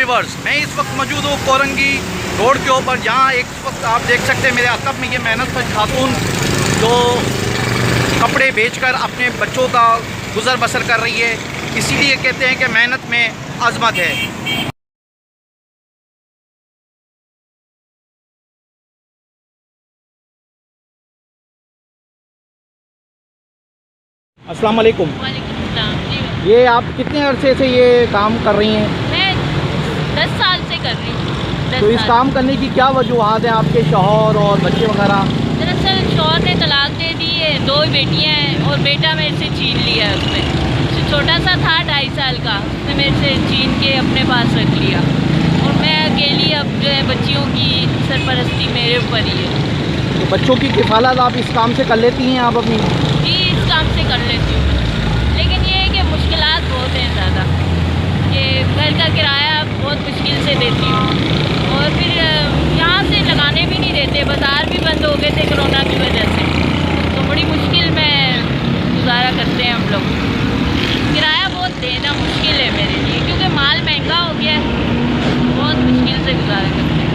Viewers, मैं इस वक्त मौजूद हूँ कोरंगी रोड के ऊपर, जहाँ एक वक्त आप देख सकते हैं मेरे अकब में ये मेहनत पर खातून जो कपड़े बेचकर अपने बच्चों का गुजर बसर कर रही है। इसीलिए कहते हैं कि मेहनत में अज़मत है। अस्सलाम वालेकुम। वालेकुम सलाम जी। ये आप कितने अरसे से ये काम कर रही हैं? मैं 10 साल से कर रही हूँ। तो इस काम करने की क्या वजूहत हैं आपके शौहर और बच्चे वगैरह? दरअसल शौहर ने तलाक दे दी है, 2 बेटियाँ हैं और बेटा मेरे से छीन लिया है। उसने छोटा सा था 2.5 साल का, उसने मेरे से छीन के अपने पास रख लिया और मैं अकेली अब जो है बच्चियों की सरपरस्ती मेरे ऊपर ही है। तो बच्चों की किफ़ालत आप इस काम से कर लेती हैं आप अपनी? जी, इस काम से कर लेती हूँ, लेकिन ये है कि मुश्किलात बहुत हैं ज़्यादा, कि घर का किराया बहुत मुश्किल से देती हूँ और फिर यहाँ से लगाने भी नहीं देते, बाज़ार भी बंद हो गए थे कोरोना की वजह से, तो बड़ी मुश्किल में गुजारा करते हैं हम लोग। किराया बहुत देना मुश्किल है मेरे लिए, क्योंकि माल महंगा हो गया है, बहुत मुश्किल से गुजारा करते हैं।